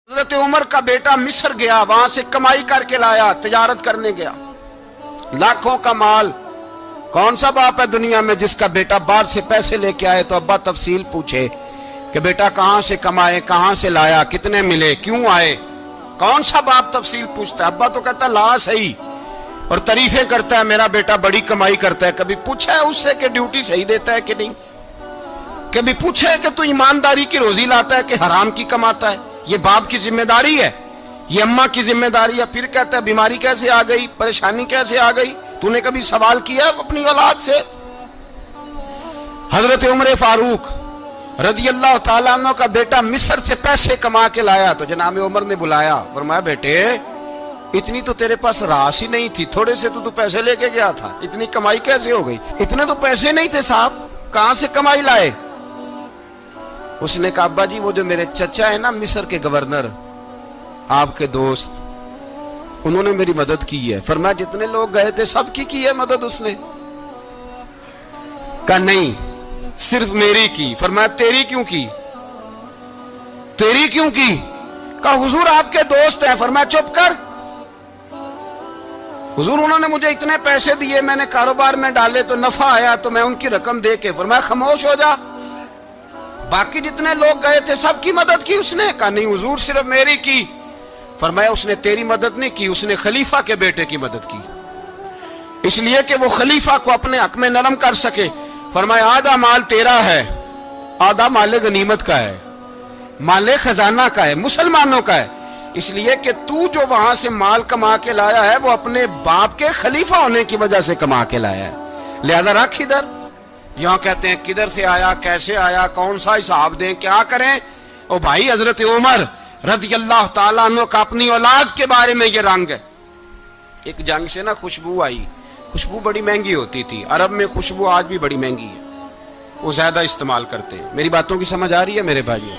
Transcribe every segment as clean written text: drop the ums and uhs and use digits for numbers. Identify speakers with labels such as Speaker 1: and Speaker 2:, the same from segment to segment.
Speaker 1: حضرت عمر کا بیٹا مصر گیا، وہاں سے کمائی کر کے لایا، تجارت کرنے گیا، لاکھوں کا مال۔ کون سا باپ ہے دنیا میں جس کا بیٹا باہر سے پیسے لے کے آئے تو ابا تفصیل پوچھے کہ بیٹا کہاں سے کمائے، کہاں سے لایا، کتنے ملے، کیوں آئے؟ کون سا باپ تفصیل پوچھتا ہے؟ ابا تو کہتا ہے لا صحیح، اور تعریفیں کرتا ہے میرا بیٹا بڑی کمائی کرتا ہے۔ کبھی پوچھا ہے اس سے کہ ڈیوٹی صحیح دیتا ہے کہ نہیں؟ کبھی پوچھا ہے کہ تو ایمانداری کی روزی لاتا ہے کہ حرام کی کماتا ہے؟ یہ باپ کی ذمہ داری ہے، یہ اماں کی ذمہ داری ہے۔ پھر کہتا ہے بیماری کیسے آ گئی، پریشانی کیسے آ گئی؟ تو نے کبھی سوال کیا اپنی اولاد سے؟ حضرت عمر فاروق رضی اللہ تعالیٰ عنہ کا بیٹا مصر سے پیسے کما کے لایا تو جناب عمر نے بلایا، فرمایا بیٹے اتنی تو تیرے پاس راس ہی نہیں تھی، تھوڑے سے تو پیسے لے کے گیا تھا، اتنی کمائی کیسے ہو گئی؟ اتنے تو پیسے نہیں تھے صاحب، کہاں سے کمائی لائے؟ اس نے کہا ابا جی وہ جو میرے چچا ہے نا مصر کے گورنر، آپ کے دوست، انہوں نے میری مدد کی ہے۔ فرمایا جتنے لوگ گئے تھے سب کی ہے مدد اس نے؟ کہا نہیں صرف میری کی۔ فرمایا تیری کیوں کی؟ تیری کیوں کی؟ کہا حضور آپ کے دوست ہیں۔ فرمایا چپ کر، حضور انہوں نے مجھے اتنے پیسے دیے، میں نے کاروبار میں ڈالے تو نفع آیا تو میں ان کی رقم دے کے۔ فرمایا خاموش ہو جا، باقی جتنے لوگ گئے تھے سب کی مدد کی اس نے؟ کہا نہیں حضور صرف میری کی۔ فرمایا اس نے تیری مدد نہیں کی، اس نے خلیفہ کے بیٹے کی مدد کی، اس لیے کہ وہ خلیفہ کو اپنے حق میں نرم کر سکے۔ فرمایا آدھا مال تیرا ہے، آدھا مال غنیمت کا ہے، مال خزانہ کا ہے، مسلمانوں کا ہے، اس لیے کہ تو جو وہاں سے مال کما کے لایا ہے وہ اپنے باپ کے خلیفہ ہونے کی وجہ سے کما کے لایا ہے، لہذا رکھ ادھر۔ یہاں کہتے ہیں کدھر سے آیا، کیسے آیا، کون سا حساب دیں، کیا کریں؟ او بھائی حضرت عمر رضی اللہ تعالیٰ عنہ کا اپنی اولاد کے بارے میں یہ رنگ ہے۔ ایک جنگ سے نا خوشبو آئی، خوشبو بڑی مہنگی ہوتی تھی، عرب میں خوشبو آج بھی بڑی مہنگی ہے، وہ زیادہ استعمال کرتے ہیں۔ میری باتوں کی سمجھ آ رہی ہے میرے بھائیوں؟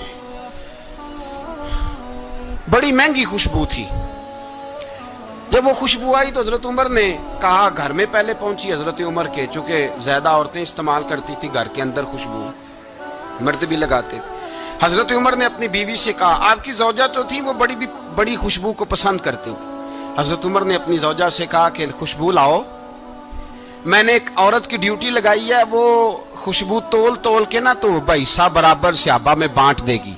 Speaker 1: بڑی مہنگی خوشبو تھی۔ جب وہ خوشبو آئی تو حضرت عمر نے کہا، گھر میں پہلے پہنچی حضرت عمر کے، چونکہ زیادہ عورتیں استعمال کرتی تھی گھر کے اندر خوشبو، مرد بھی لگاتے تھے۔ حضرت عمر نے اپنی بیوی سے کہا، آپ کی زوجہ تو تھی وہ بڑی خوشبو کو پسند کرتی تھی۔ حضرت عمر نے اپنی زوجہ سے کہا کہ خوشبو لاؤ، میں نے ایک عورت کی ڈیوٹی لگائی ہے، وہ خوشبو تول کے نا تو حصہ برابر صحابہ میں بانٹ دے گی۔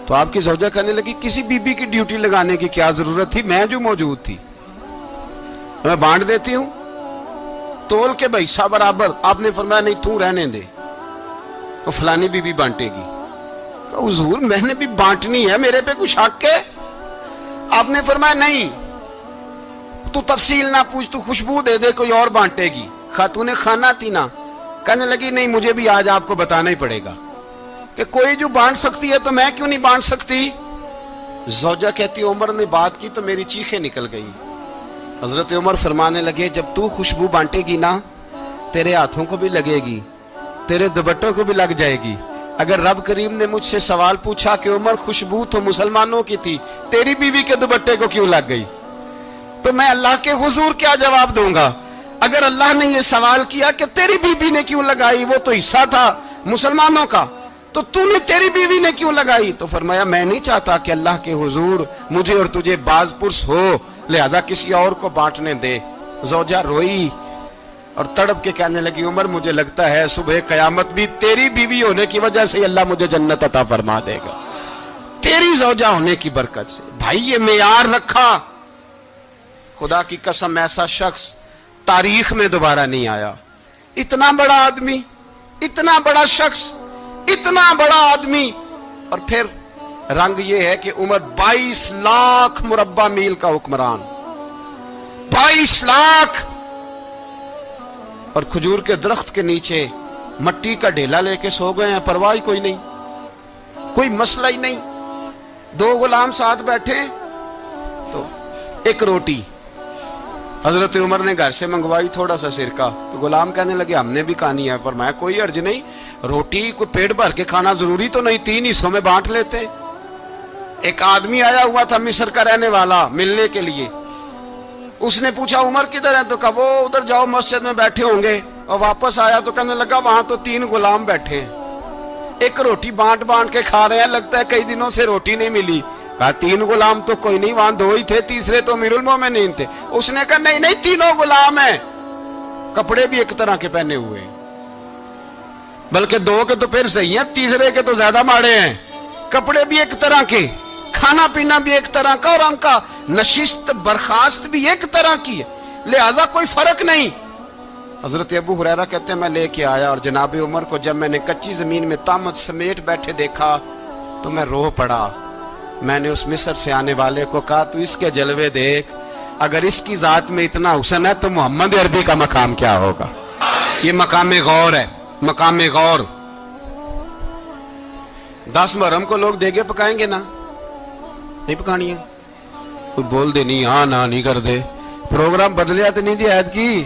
Speaker 1: تو آپ کی زوجہ کہنے لگی کسی بی بی کی ڈیوٹی لگانے کی کیا ضرورت تھی، میں جو موجود تھی میں بانٹ دیتی ہوں تول کے حصہ برابر۔ آپ نے فرمایا نہیں تو رہنے دے، وہ فلانی بی بی بانٹے گی۔ کہا حضور میں نے بھی بانٹنی ہے، میرے پہ کچھ حق ہے؟ آپ نے فرمایا نہیں، تو تفصیل نہ پوچھ، تو خوشبو دے دے، کوئی اور بانٹے گی۔ خاتون خانہ تھی نا، کہنے لگی نہیں مجھے بھی آج آپ کو بتانا ہی پڑے گا کہ کوئی جو بانٹ سکتی ہے تو میں کیوں نہیں بانٹ سکتی؟ زوجہ کہتی عمر نے بات کی تو میری چیخیں نکل گئی۔ حضرت عمر فرمانے لگے جب تو خوشبو بانٹے گی نا تیرے ہاتھوں کو بھی لگے گی، تیرے دوپٹوں کو بھی لگ جائے گی۔ اگر رب کریم نے مجھ سے سوال پوچھا کہ عمر خوشبو تو مسلمانوں کی تھی، تیری بیوی کے دوپٹے کو کیوں لگ گئی، تو میں اللہ کے حضور کیا جواب دوں گا؟ اگر اللہ نے یہ سوال کیا کہ تیری بیوی نے کیوں لگائی، وہ تو حصہ تھا مسلمانوں کا، تو نے تیری بیوی نے کیوں لگائی؟ تو فرمایا میں نہیں چاہتا کہ اللہ کے حضور مجھے اور تجھے باز پرس ہو، لہذا کسی اور کو بانٹنے دے۔ زوجہ روئی اور تڑپ کے کہنے لگی عمر مجھے لگتا ہے صبح قیامت بھی تیری بیوی ہونے کی وجہ سے اللہ مجھے جنت عطا فرما دے گا، تیری زوجہ ہونے کی برکت سے۔ بھائی یہ معیار رکھا، خدا کی قسم ایسا شخص تاریخ میں دوبارہ نہیں آیا۔ اتنا بڑا آدمی، اتنا بڑا شخص، اتنا بڑا آدمی، اور پھر رنگ یہ ہے کہ عمر 22 لاکھ مربع میل کا حکمران، 22 لاکھ، اور کھجور کے درخت کے نیچے مٹی کا ڈھیلا لے کے سو گئے ہیں، پرواہ کوئی نہیں، کوئی مسئلہ ہی نہیں۔ 2 غلام ساتھ بیٹھے تو ایک روٹی حضرت عمر نے گھر سے منگوائی، تھوڑا سا سرکہ، تو غلام کہنے لگے ہم نے بھی کھانی ہے۔ فرمایا کوئی حرج نہیں، روٹی کو پیٹ بھر کے کھانا ضروری تو نہیں، 3 حصوں میں بانٹ لیتے۔ ایک آدمی آیا ہوا تھا مصر کا رہنے والا ملنے کے لیے، اس نے پوچھا عمر کدھر ہے؟ تو کہا وہ ادھر جاؤ مسجد میں بیٹھے ہوں گے. اور واپس آیا تو کہنے لگا وہاں تو 3 غلام بیٹھے ہیں, ایک روٹی بانٹ کے کھا رہے ہیں, لگتا ہے کئی دنوں سے روٹی نہیں ملی. کہا 3 غلام تو کوئی نہیں, وہاں 2 ہی تھے, تیسرے تو امیر المومنین تھے. اس نے کہا نہیں 3 غلام ہیں, کپڑے بھی ایک طرح کے پہنے ہوئے ہیں, بلکہ 2 کے تو پھر صحیح ہیں, تیسرے کے تو زیادہ ماڑے ہیں. کپڑے بھی ایک طرح کے, کھانا پینا بھی ایک طرح کا, اور ان کا نشست برخاست بھی ایک طرح کی ہے, لہذا کوئی فرق نہیں. حضرت ابو ہریرہ کہتے ہیں میں لے کے آیا, اور جناب عمر کو جب میں نے کچی زمین میں تامت سمیٹ بیٹھے دیکھا تو میں رو پڑا. میں نے اس مصر سے آنے والے کو کہا تو اس کے جلوے دیکھ, اگر اس کی ذات میں اتنا حسن ہے تو محمد عربی کا مقام کیا ہوگا. یہ مقام غور ہے, مقام غور. 10 محرم کو لوگ دیگے پکائیں گے نا, نہیں پکانی ہے؟ کوئی بول دے نہیں, ہاں نہ نہیں کر دے. پروگرام بدلیا تو نہیں دی عید کی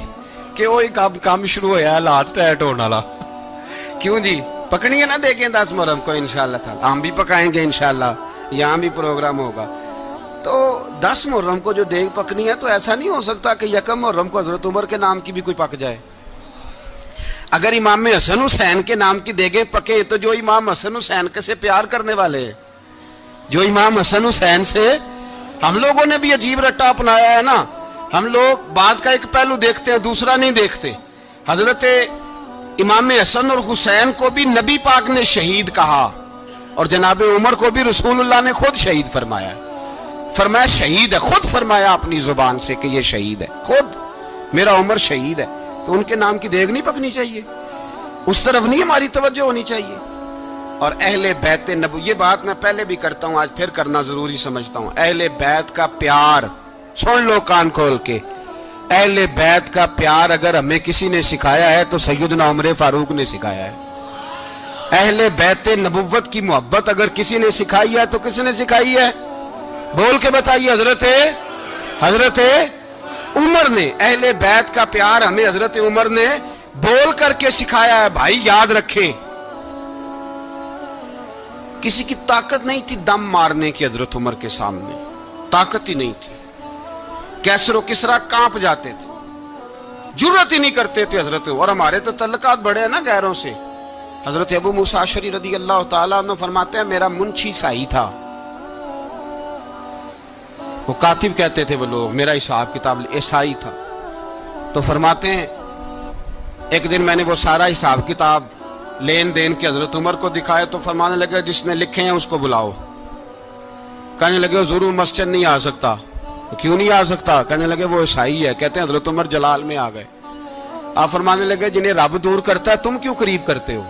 Speaker 1: کہ وہی کام شروع ہوا ہے لاسٹ ٹائٹ ہونے والا. کیوں جی, پکڑی ہے نا دیکھیں 10 محرم کو انشاءاللہ تعالی. ہم بھی پکائیں گے انشاءاللہ, یہاں بھی پروگرام ہوگا. تو 10 محرم کو جو دیگ پکنی ہے تو ایسا نہیں ہو سکتا کہ 1 محرم کو حضرت عمر کے نام کی بھی کوئی پک جائے. اگر امام حسن حسین کے نام کی دیگیں پکیں تو جو امام حسن حسین سے پیار کرنے والے ہیں, جو امام حسن حسین سے, ہم لوگوں نے بھی عجیب رٹا اپنایا ہے نا. ہم لوگ بات کا ایک پہلو دیکھتے ہیں, دوسرا نہیں دیکھتے. حضرت امام حسن اور حسین کو بھی نبی پاک نے شہید کہا, اور جناب عمر کو بھی رسول اللہ نے خود شہید فرمایا. فرمایا شہید ہے, خود فرمایا اپنی زبان سے کہ یہ شہید ہے, خود میرا عمر شہید ہے. تو ان کے نام کی دیگ نہیں پکنی چاہیے, اس طرف نہیں ہماری توجہ ہونی چاہیے. اور اہل بیت نبوی, یہ بات میں پہلے بھی کرتا ہوں, آج پھر کرنا ضروری سمجھتا ہوں. اہل بیت کا پیار, سن لو کان کھول کے, اہل بیت کا پیار اگر ہمیں کسی نے سکھایا ہے تو سیدنا عمر فاروق نے سکھایا ہے. اہل بیت نبوت کی محبت اگر کسی نے سکھائی ہے تو کس نے سکھائی ہے؟ بول کے بتائیے. حضرت عمر نے. اہل بیت کا پیار ہمیں حضرت عمر نے بول کر کے سکھایا ہے. بھائی یاد رکھیں, کسی کی طاقت نہیں تھی دم مارنے کی حضرت عمر کے سامنے, طاقت ہی نہیں تھی. کیسر و کسرا کانپ جاتے تھے, جرأت ہی نہیں کرتے تھے حضرت. اور ہمارے تو تعلقات بڑے ہیں نا غیروں سے. حضرت ابو موسیٰ اشعری رضی اللہ تعالیٰ عنہ فرماتے ہیں میرا منشی سائی تھا, وہ کاتب کہتے تھے وہ لوگ, میرا حساب کتاب عیسائی تھا. تو فرماتے ہیں ایک دن میں نے وہ سارا حساب کتاب لین دین کے حضرت عمر کو دکھائے تو فرمانے لگے جس نے لکھے ہیں اس کو بلاؤ. کہنے لگے حضور مسجد نہیں آ سکتا. کیوں نہیں آ سکتا؟ کہنے لگے وہ عیسائی ہے. کہتے ہیں حضرت عمر جلال میں آ گئے. آپ فرمانے لگے جنہیں رب دور کرتا ہے تم کیوں قریب کرتے ہو؟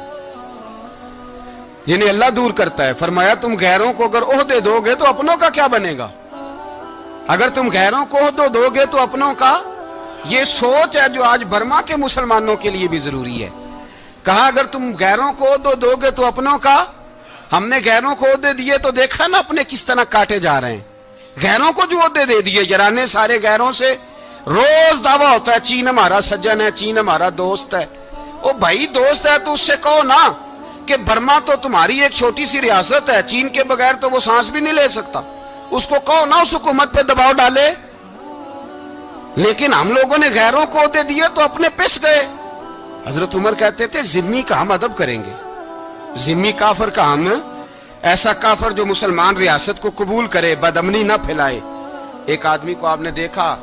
Speaker 1: جنہیں اللہ دور کرتا ہے. فرمایا تم غیروں کو اگر عہدے دو گے تو اپنوں کا کیا بنے گا؟ اگر تم غیروں کو عہدے دو گے تو اپنوں کا. یہ سوچ ہے جو آج برما کے مسلمانوں کے لیے بھی ضروری ہے. کہا اگر تم غیروں کو عہدے دو گے تو اپنوں کا. ہم نے غیروں کو عہدے دیے تو دیکھا نا اپنے کس طرح کاٹے جا رہے ہیں. غیروں کو جو عہدے دے دیے, جرانے سارے غیروں سے. روز دعویٰ ہوتا ہے چین ہمارا سجن ہے, چین ہمارا دوست ہے. او بھائی دوست ہے تو اس سے کہو نا کہ برما تو تمہاری ایک چھوٹی سی ریاست ہے, چین کے بغیر تو وہ سانس بھی نہیں لے سکتا. اس کو کہو نا اس حکومت پہ دباؤ ڈالے. لیکن ہم لوگوں نے غیروں کو عہدے دیے تو اپنے پس گئے. حضرت عمر کہتے تھے ذمی کا ہم ادب کریں گے, ذمی کافر کا ہم, ایسا کافر جو مسلمان ریاست کو قبول کرے, بدامنی نہ پھیلائے. ایک آدمی کو آپ نے دیکھا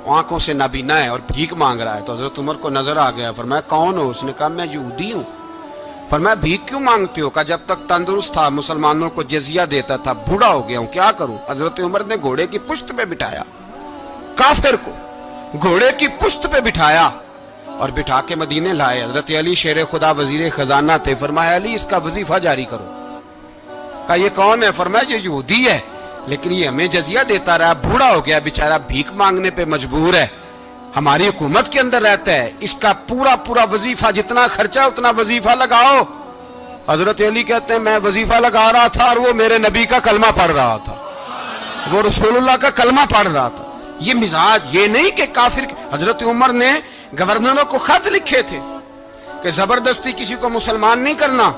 Speaker 1: آنکھوں سے نابینا ہے اور بھیک مانگ رہا ہے, تو حضرت عمر کو نظر آ گیا. فرمایا کون ہو؟ اس نے کہا میں یہودی ہوں. فرمایا بھیک کیوں مانگتے ہو؟ کہا جب تک تندرست تھا مسلمانوں کو جزیہ دیتا تھا, بوڑھا ہو گیا ہوں کیا کروں. حضرت عمر نے گھوڑے کی پشت پہ بٹھایا, کافر کو گھوڑے کی پشت پہ بٹھایا اور بٹھا کے مدینے لائے. حضرت علی شیر خدا وزیر خزانہ تھے. فرمایا علی اس کا وظیفہ جاری کرو. کہا یہ کون ہے؟ فرمایا یہ یہودی ہے لیکن یہ ہمیں جزیہ دیتا رہا, بوڑھا ہو گیا بیچارہ, بھیک مانگنے پہ مجبور ہے, ہماری حکومت کے اندر رہتا ہے, اس کا پورا وظیفہ جتنا خرچہ اتنا وظیفہ لگاؤ. حضرت علی کہتے ہیں میں وظیفہ لگا رہا تھا اور وہ میرے نبی کا کلمہ پڑھ رہا تھا, وہ رسول اللہ کا کلمہ پڑھ رہا تھا. یہ مزاج, یہ نہیں کہ کافر. حضرت عمر نے گورنروں کو خط لکھے تھے کہ زبردستی کسی کو مسلمان نہیں کرنا,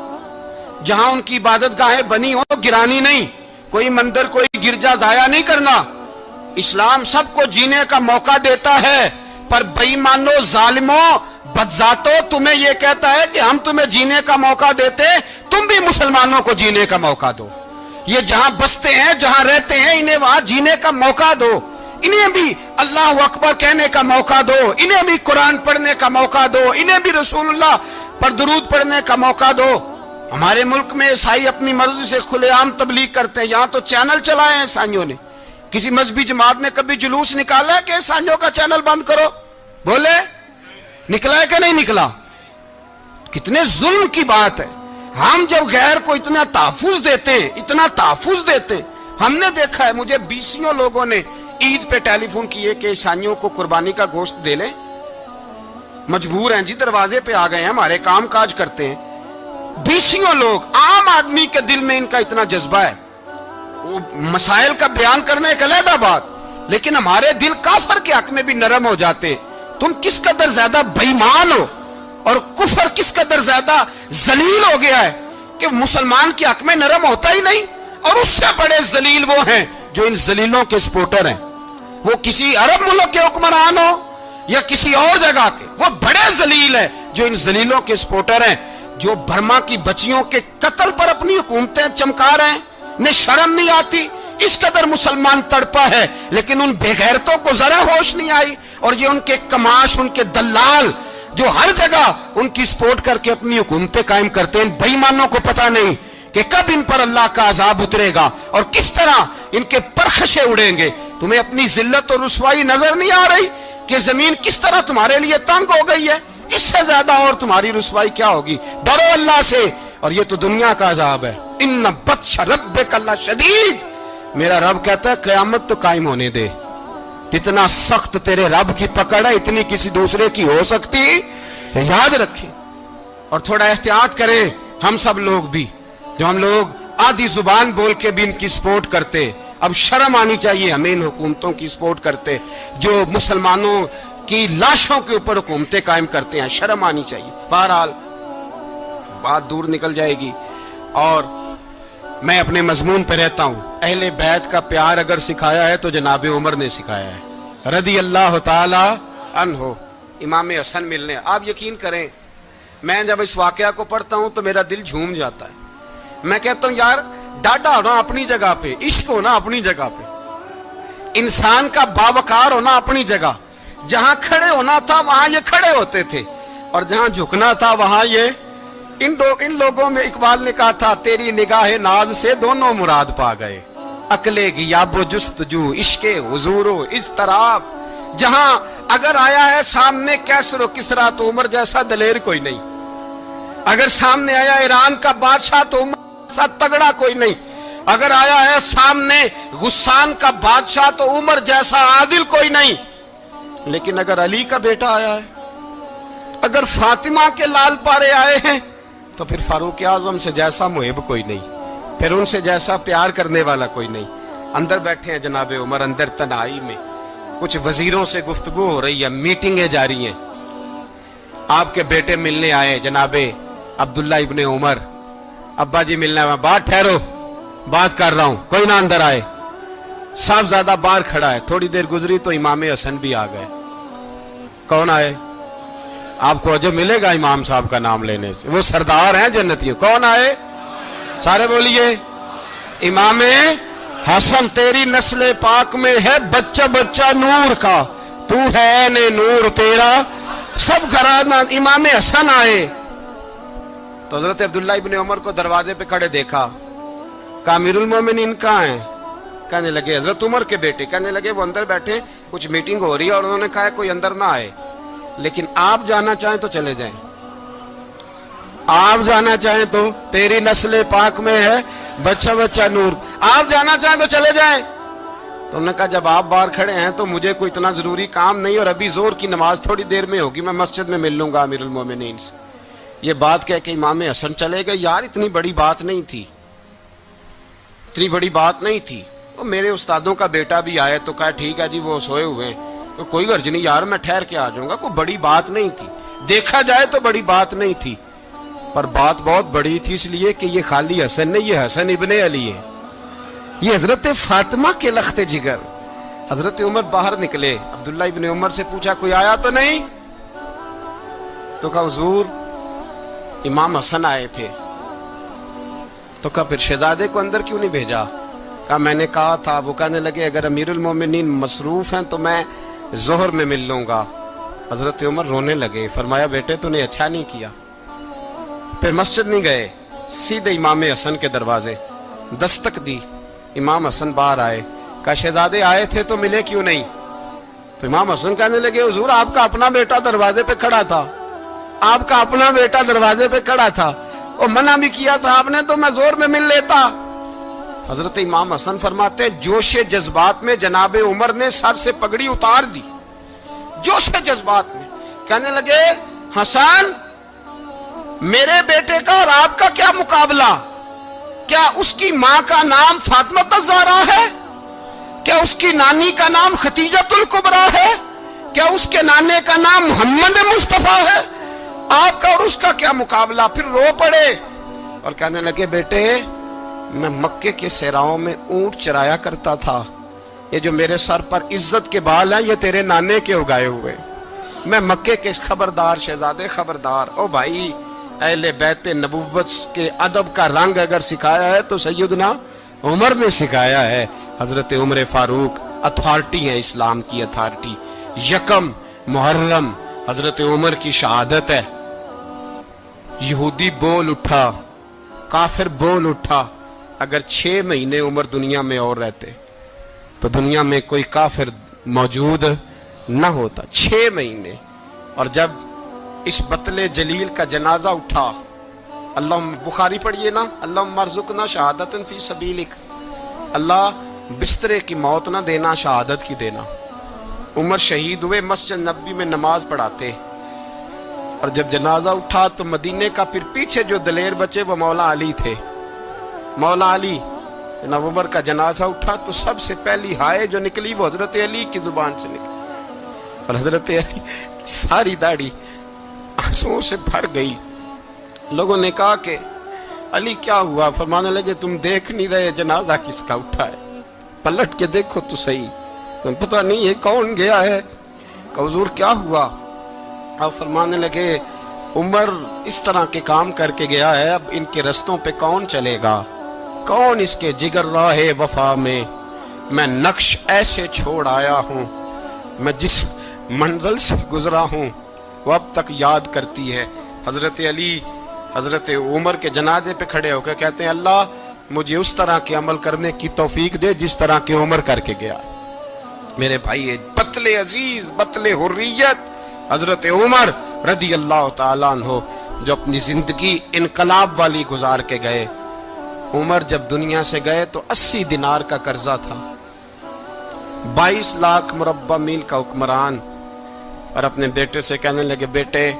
Speaker 1: جہاں ان کی عبادت گاہیں بنی ہو گرانی نہیں, کوئی مندر کوئی گرجا ضائع نہیں کرنا. اسلام سب کو جینے کا موقع دیتا ہے، پر بےایمانوں، ظالموں، بدذاتوں، تمہیں یہ کہتا ہے کہ ہم تمہیں جینے کا موقع دیتے، تم بھی مسلمانوں کو جینے کا موقع دو۔ یہ جہاں بستے ہیں، جہاں رہتے ہیں، انہیں وہاں جینے کا موقع دو، انہیں بھی اللہ اکبر کہنے کا موقع دو، انہیں بھی قرآن پڑھنے کا موقع دو، انہیں بھی رسول اللہ پر درود پڑھنے کا موقع دو۔ ہمارے ملک میں عیسائی اپنی مرضی سے کھلے عام تبلیغ کرتے ہیں، یہاں تو چینل چلائے ہیں عیسائیوں نے۔ کسی مذہبی جماعت نے کبھی جلوس نکالا ہے کہ عیسائیوں کا چینل بند کرو؟ بولے نکلا ہے کہ نہیں نکلا؟ کتنے ظلم کی بات ہے۔ ہم جب غیر کو اتنا تحفظ دیتے ہیں، اتنا تحفظ دیتے ہیں، ہم نے دیکھا ہے، مجھے بیسیوں لوگوں نے عید پہ ٹیلی فون کیے کہ عیسائیوں کو قربانی کا گوشت دے لیں، مجبور ہیں جی، دروازے پہ آ گئے ہیں، ہمارے کام کاج کرتے ہیں۔ بیسیوں لوگ، عام آدمی کے دل میں ان کا اتنا جذبہ ہے، وہ مسائل کا بیان کرنے ایک علیحدہ بات، لیکن ہمارے دل کافر کے حق میں بھی نرم ہو جاتے ہیں۔ تم کس قدر زیادہ بے ایمان ہو، اور کفر کس قدر زیادہ ذلیل ہو گیا ہے کہ مسلمان کے حق میں نرم ہوتا ہی نہیں۔ اور اس سے بڑے ذلیل وہ ہیں جو ان ذلیلوں کے سپورٹر ہیں، وہ کسی عرب ملک کے حکمران ہو یا کسی اور جگہ کے، وہ بڑے ذلیل ہیں جو ان ذلیلوں کے سپورٹر ہیں، جو برما کی بچیوں کے قتل پر اپنی حکومتیں چمکا رہے ہیں۔ انہیں شرم نہیں آتی، اس قدر مسلمان تڑپا ہے، لیکن ان بے غیرتوں کو ذرا ہوش نہیں آئی۔ اور یہ ان کے کماش، ان کے دلال جو ہر جگہ ان کی سپورٹ کر کے اپنی حکومتیں قائم کرتے ہیں، ان بے ایمانوں کو پتہ نہیں کہ کب ان پر اللہ کا عذاب اترے گا اور کس طرح ان کے پرخشے اڑیں گے۔ تمہیں اپنی ذلت اور رسوائی نظر نہیں آ رہی کہ زمین کس طرح تمہارے لیے تنگ ہو گئی ہے؟ اس سے زیادہ اور تمہاری رسوائی کیا ہوگی؟ ڈرو اللہ سے، اور یہ تو دنیا کا عذاب ہے۔ ان بطش ربک لشدید، میرا رب کہتا ہے قیامت تو قائم ہونے دے، اتنا سخت تیرے رب کی پکڑ ہے، اتنی کسی دوسرے کی ہو سکتی؟ یاد رکھیں اور تھوڑا احتیاط کریں ہم سب لوگ بھی، جو ہم لوگ آدھی زبان بول کے بھی ان کی سپورٹ کرتے۔ اب شرم آنی چاہیے ہمیں ان حکومتوں کی سپورٹ کرتے جو مسلمانوں کی لاشوں کے اوپر حکومتیں قائم کرتے ہیں، شرم آنی چاہیے۔ بہرحال بات دور نکل جائے گی اور میں اپنے مضمون پہ رہتا ہوں۔ اہل بیت کا پیار اگر سکھایا ہے تو جناب عمر نے سکھایا ہے رضی اللہ تعالی عنہ، امام حسن ملنے۔ آپ یقین کریں میں جب اس واقعہ کو پڑھتا ہوں تو میرا دل جھوم جاتا ہے۔ میں کہتا ہوں یار ڈاڈا ہونا اپنی جگہ پہ، عشق ہونا اپنی جگہ پہ، انسان کا باوقار ہونا اپنی جگہ، جہاں کھڑے ہونا تھا وہاں یہ کھڑے ہوتے تھے، اور جہاں جھکنا تھا وہاں یہ ان لوگوں میں اقبال نے کہا تھا تیری نگاہ ناز سے دونوں مراد پا گئے، عقل غیاب و جستجو، عشق حضور و اضطراب۔ جہاں اگر آیا ہے سامنے کیسر و کسرا تو عمر جیسا دلیر کوئی نہیں، اگر سامنے آیا ایران کا بادشاہ تو عمر جیسا تگڑا کوئی نہیں، اگر آیا ہے سامنے غسان کا بادشاہ تو عمر جیسا عادل کوئی نہیں، لیکن اگر علی کا بیٹا آیا ہے، اگر فاطمہ کے لال پارے آئے ہیں تو پھر فاروق اعظم سے جیسا محب کوئی نہیں، پھر ان سے جیسا پیار کرنے والا کوئی نہیں۔ اندر بیٹھے ہیں جناب عمر، اندر تنہائی میں کچھ وزیروں سے گفتگو ہو رہی ہے، میٹنگیں جاری ہیں۔ آپ کے بیٹے ملنے آئے جناب عبداللہ ابن عمر، ابا جی ملنا ہے، بات ٹھہرو بات کر رہا ہوں، کوئی نہ اندر آئے۔ صاحبزادہ باہر کھڑا ہے، تھوڑی دیر گزری تو امام حسن بھی آ گئے۔ کون آئے؟ آپ کو جو ملے گا امام صاحب کا نام لینے سے، وہ سردار ہیں جنتیوں۔ کون آئے؟ سارے بولیے امام حسن، تیری نسل پاک میں ہے بچہ بچہ نور کا، تو ہے نے نور تیرا سب گھرانہ۔ امام حسن آئے تو حضرت عبداللہ ابن عمر کو دروازے پہ کھڑے دیکھا، کہا امیر المومنین کہاں ہیں؟ کہنے لگے حضرت عمر کے بیٹے۔ کہنے لگے وہ اندر بیٹھے، کچھ میٹنگ ہو رہی ہے، اور انہوں نے کہا کوئی اندر نہ آئے، لیکن آپ جانا چاہیں تو چلے جائیں، آپ جانا چاہیں تو، تیری نسل پاک میں ہے بچہ بچہ نور، آپ جانا چاہیں تو چلے جائیں۔ تو انہوں نے کہا جب آپ باہر کھڑے ہیں تو مجھے کوئی اتنا ضروری کام نہیں، اور ابھی زور کی نماز تھوڑی دیر میں ہوگی، میں مسجد میں مل لوں گا امیر المومنین سے۔ یہ بات کہہ کے امام حسن چلے گئے۔ یار اتنی بڑی بات نہیں تھی، اتنی بڑی بات نہیں تھی۔ وہ میرے استادوں کا بیٹا بھی آئے تو کہا ٹھیک ہے جی وہ سوئے ہوئے ہیں، تو کوئی غرض نہیں یار میں ٹھہر کے آ جاؤں گا، کوئی بڑی بات نہیں تھی، دیکھا جائے تو بڑی بات نہیں تھی، پر بات بہت بڑی تھی، اس لیے کہ یہ خالی حسن نہیں، یہ حسن ابن علی ہے، یہ حضرت فاطمہ کے لخت جگر، حضرت عمر باہر نکلے، عبداللہ ابن عمر سے پوچھا کوئی آیا تو نہیں؟ تو کہا حضور امام حسن آئے تھے۔ تو کہا پھر شہزادے کو اندر کیوں نہیں بھیجا؟ کہا میں نے کہا تھا۔ وہ کہنے لگے اگر امیر المومنین مصروف ہیں تو میں ظہر میں مل لوں گا۔ حضرت عمر رونے لگے، فرمایا بیٹے تو نے اچھا نہیں کیا۔ پھر مسجد نہیں گئے، سیدھے امام حسن کے دروازے دستک دی، امام حسن باہر آئے، کہا شہزادے آئے تھے تو ملے کیوں نہیں؟ تو امام حسن کہنے لگے حضور آپ کا اپنا بیٹا دروازے پہ کھڑا تھا، آپ کا اپنا بیٹا دروازے پہ کھڑا تھا، اور منع بھی کیا تھا آپ نے تو میں زور میں مل لیتا۔ حضرت امام حسن فرماتے جوش جذبات میں جناب عمر نے سر سے پگڑی اتار دی، جوش جذبات میں کہنے لگے حسن میرے بیٹے کا اور آپ کا کیا مقابلہ؟ کیا اس کی ماں کا نام فاطمہ الزہرا ہے؟ کیا اس کی نانی کا نام خدیجۃ الکبریٰ ہے؟ کیا اس کے نانے کا نام محمد مصطفیٰ ہے؟ آپ کا اور اس کا کیا مقابلہ؟ پھر رو پڑے اور کہنے لگے بیٹے میں مکے کے صحراؤں میں اونٹ چرایا کرتا تھا، یہ جو میرے سر پر عزت کے بال ہیں یہ تیرے نانے کے اگائے ہوئے، میں مکے کے خبردار شہزادے خبردار۔ او بھائی اہل بیت نبوت کے ادب کا رنگ اگر سکھایا ہے تو سیدنا عمر نے سکھایا ہے۔ حضرت عمر فاروق اتھارٹی ہے، اسلام کی اتھارٹی۔ یکم محرم حضرت عمر کی شہادت ہے۔ یہودی بول اٹھا، کافر بول اٹھا، اگر 6 مہینے عمر دنیا میں اور رہتے تو دنیا میں کوئی کافر موجود نہ ہوتا۔ 6 مہینے۔ اور جب اس بطل جلیل کا جنازہ اٹھا، اللہ بخاری پڑھیے نا، اللہم ارزقنا شہادت فی سبیلک، اللہ بسترے کی موت نہ دینا، شہادت کی دینا۔ عمر شہید ہوئے، مسجد نبوی میں نماز پڑھاتے، اور جب جنازہ اٹھا تو مدینے کا پھر پیچھے جو دلیر بچے وہ مولا علی تھے۔ مولا علی، جناب عمر کا جنازہ اٹھا تو سب سے پہلی ہائے جو نکلی وہ حضرت علی کی زبان سے نکلی، اور حضرت علی ساری داڑھی آنسوؤں سے بھر گئی۔ لوگوں نے کہا کہ علی کیا ہوا؟ فرمانے لگے تم دیکھ نہیں رہے جنازہ کس کا اٹھا ہے، پلٹ کے دیکھو تو صحیح، تم پتہ نہیں یہ کون گیا ہے؟ کہ حضور کیا ہوا؟ آپ فرمانے لگے عمر اس طرح کے کام کر کے گیا ہے، اب ان کے رستوں پہ کون چلے گا؟ کون اس کے جگر راہ وفا میں؟ میں نقش ایسے چھوڑ آیا ہوں، میں جس منزل سے گزرا ہوں وہ اب تک یاد کرتی ہے۔ حضرت علی حضرت عمر کے جنازے پہ کھڑے ہو کے کہتے ہیں اللہ مجھے اس طرح کے عمل کرنے کی توفیق دے جس طرح کے عمر کر کے گیا۔ میرے بھائی بطل عزیز، بطل حریت حضرت عمر رضی اللہ تعالیٰ عنہ جو اپنی زندگی انقلاب والی گزار کے گئے۔ عمر جب دنیا سے گئے تو 80 دینار کا قرضہ تھا، 22 لاکھ مربع میل کا حکمران، اور اپنے بیٹے سے کہنے لگے بیٹے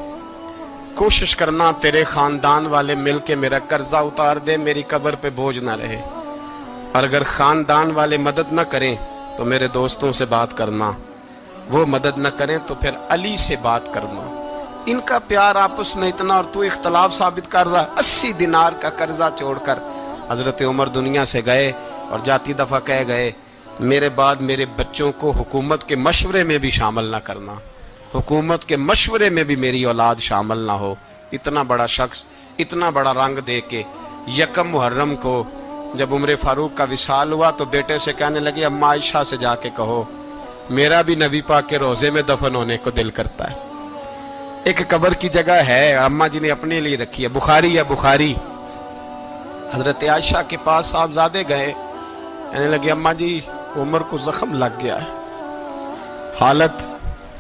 Speaker 1: کوشش کرنا تیرے خاندان والے مل کے میرا قرضہ اتار دے، میری قبر پہ بوجھ نہ رہے، اور اگر خاندان والے مدد نہ کریں تو میرے دوستوں سے بات کرنا، وہ مدد نہ کریں تو پھر علی سے بات کرنا۔ ان کا پیار آپس میں اتنا، اور تو اختلاف ثابت کر رہا۔ 80 دینار کا قرضہ چھوڑ کر حضرت عمر دنیا سے گئے، اور جاتی دفعہ کہہ گئے میرے بعد میرے بچوں کو حکومت کے مشورے میں بھی شامل نہ کرنا، حکومت کے مشورے میں بھی میری اولاد شامل نہ ہو۔ اتنا بڑا شخص اتنا بڑا رنگ دے کے یکم محرم کو جب عمر فاروق کا وصال ہوا تو بیٹے سے کہنے لگے اماں عائشہ سے جا کے کہو میرا بھی نبی پاک کے روزے میں دفن ہونے کو دل کرتا ہے۔ ایک قبر کی جگہ ہے اماں جی نے اپنے لیے رکھی ہے، بخاری ہے بخاری۔ حضرت عائشہ کے پاس صاحبزادے گئے، کہنے لگے اماں جی عمر کو زخم لگ گیا ہے، حالت